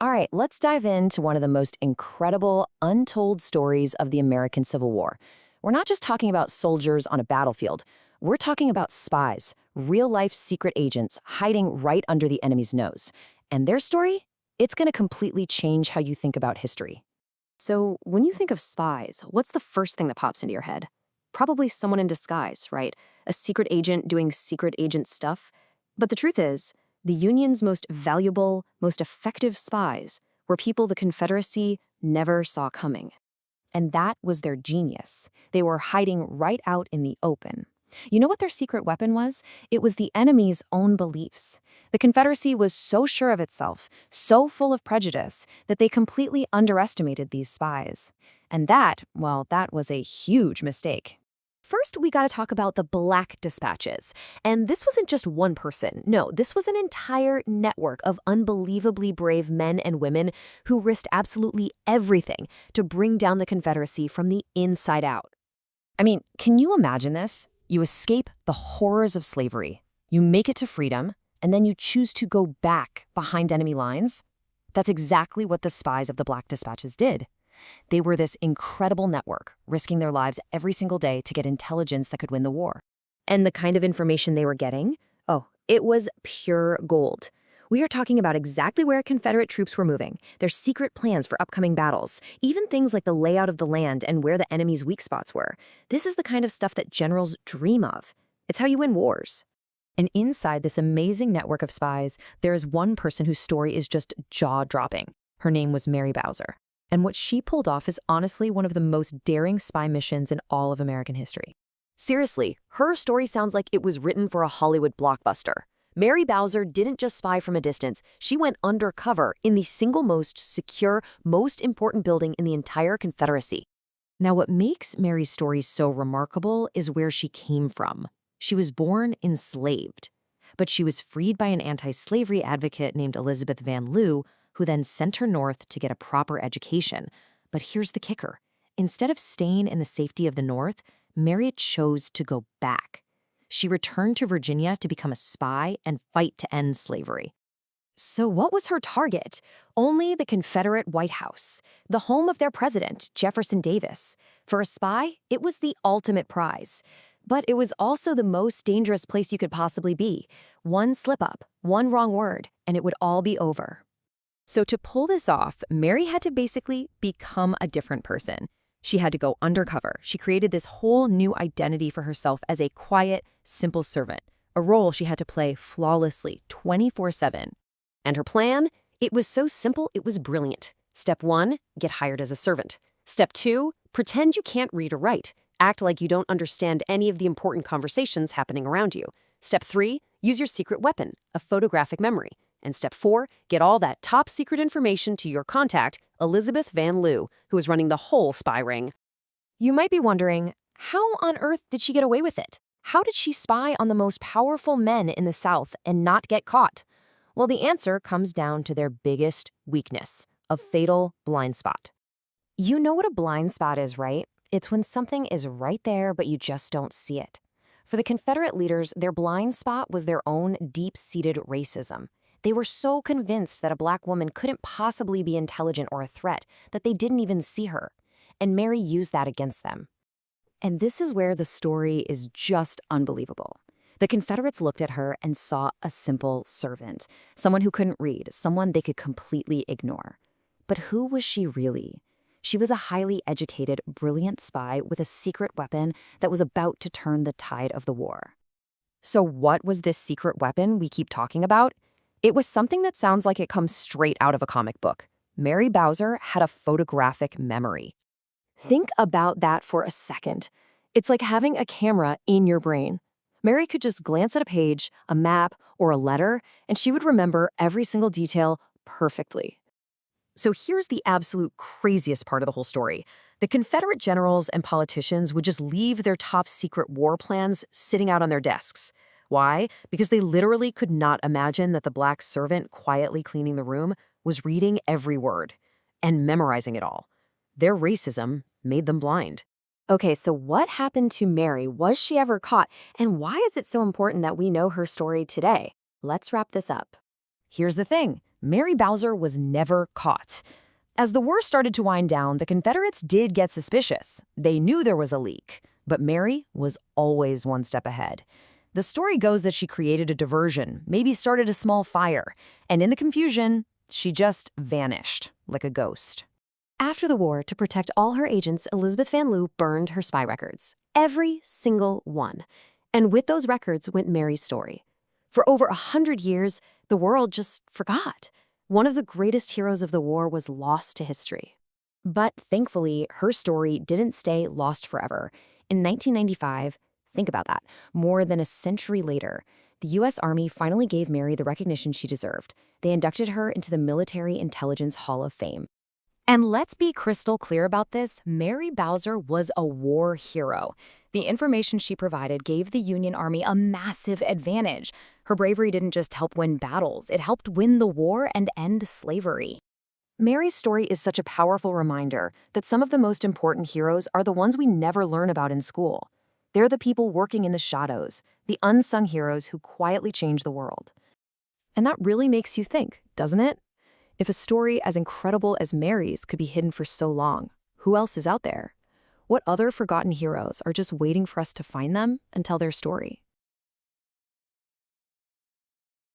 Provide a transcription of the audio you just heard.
All right, let's dive into one of the most incredible, untold stories of the American Civil War. We're not just talking about soldiers on a battlefield. We're talking about spies, real-life secret agents hiding right under the enemy's nose. And their story? It's going to completely change how you think about history. So, when you think of spies, what's the first thing that pops into your head? Probably someone in disguise, right? A secret agent doing secret agent stuff. But the truth is, the Union's most valuable, most effective spies were people the Confederacy never saw coming. And that was their genius. They were hiding right out in the open. You know what their secret weapon was? It was the enemy's own beliefs. The Confederacy was so sure of itself, so full of prejudice, that they completely underestimated these spies. And that, well, that was a huge mistake. First, we got to talk about the Black Dispatches. And this wasn't just one person. No, this was an entire network of unbelievably brave men and women who risked absolutely everything to bring down the Confederacy from the inside out. I mean, can you imagine this? You escape the horrors of slavery, you make it to freedom, and then you choose to go back behind enemy lines? That's exactly what the spies of the Black Dispatches did. They were this incredible network, risking their lives every single day to get intelligence that could win the war. And the kind of information they were getting? Oh, it was pure gold. We are talking about exactly where Confederate troops were moving, their secret plans for upcoming battles, even things like the layout of the land and where the enemy's weak spots were. This is the kind of stuff that generals dream of. It's how you win wars. And inside this amazing network of spies, there is one person whose story is just jaw-dropping. Her name was Mary Bowser. And what she pulled off is honestly one of the most daring spy missions in all of American history. Seriously, her story sounds like it was written for a Hollywood blockbuster. Mary Bowser didn't just spy from a distance, she went undercover in the single most secure, most important building in the entire Confederacy. Now, what makes Mary's story so remarkable is where she came from. She was born enslaved, but she was freed by an anti-slavery advocate named Elizabeth Van Lew, who then sent her north to get a proper education. But here's the kicker. Instead of staying in the safety of the North, Mary chose to go back. She returned to Virginia to become a spy and fight to end slavery. So what was her target? Only the Confederate White House, the home of their president, Jefferson Davis. For a spy, it was the ultimate prize. But it was also the most dangerous place you could possibly be. One slip-up, one wrong word, and it would all be over. So to pull this off, Mary had to basically become a different person. She had to go undercover. She created this whole new identity for herself as a quiet, simple servant, a role she had to play flawlessly 24/7. And her plan? It was so simple, it was brilliant. Step 1, get hired as a servant. Step 2, pretend you can't read or write. Act like you don't understand any of the important conversations happening around you. Step 3, use your secret weapon, a photographic memory. And step 4, get all that top secret information to your contact, Elizabeth Van Lew, who was running the whole spy ring. You might be wondering, how on earth did she get away with it? How did she spy on the most powerful men in the South and not get caught? Well, the answer comes down to their biggest weakness, a fatal blind spot. You know what a blind spot is, right? It's when something is right there, but you just don't see it. For the Confederate leaders, their blind spot was their own deep-seated racism. They were so convinced that a black woman couldn't possibly be intelligent or a threat that they didn't even see her. And Mary used that against them. And this is where the story is just unbelievable. The Confederates looked at her and saw a simple servant, someone who couldn't read, someone they could completely ignore. But who was she really? She was a highly educated, brilliant spy with a secret weapon that was about to turn the tide of the war. So what was this secret weapon we keep talking about? It was something that sounds like it comes straight out of a comic book. Mary Bowser had a photographic memory. Think about that for a second. It's like having a camera in your brain. Mary could just glance at a page, a map, or a letter, and she would remember every single detail perfectly. So here's the absolute craziest part of the whole story. The Confederate generals and politicians would just leave their top secret war plans sitting out on their desks. Why? Because they literally could not imagine that the black servant quietly cleaning the room was reading every word and memorizing it all. Their racism made them blind. Okay, so what happened to Mary? Was she ever caught? And why is it so important that we know her story today? Let's wrap this up. Here's the thing. Mary Bowser was never caught. As the war started to wind down, the Confederates did get suspicious. They knew there was a leak, but Mary was always one step ahead. The story goes that she created a diversion, maybe started a small fire, and in the confusion, she just vanished like a ghost. After the war, to protect all her agents, Elizabeth Van Lew burned her spy records. Every single one. And with those records went Mary's story. For over 100 years, the world just forgot. One of the greatest heroes of the war was lost to history. But thankfully, her story didn't stay lost forever. In 1995, think about that, more than a century later, the U.S. Army finally gave Mary the recognition she deserved. They inducted her into the Military Intelligence Hall of Fame. And let's be crystal clear about this, Mary Bowser was a war hero. The information she provided gave the Union Army a massive advantage. Her bravery didn't just help win battles, it helped win the war and end slavery. Mary's story is such a powerful reminder that some of the most important heroes are the ones we never learn about in school. They're the people working in the shadows, the unsung heroes who quietly change the world. And that really makes you think, doesn't it? If a story as incredible as Mary's could be hidden for so long, who else is out there? What other forgotten heroes are just waiting for us to find them and tell their story?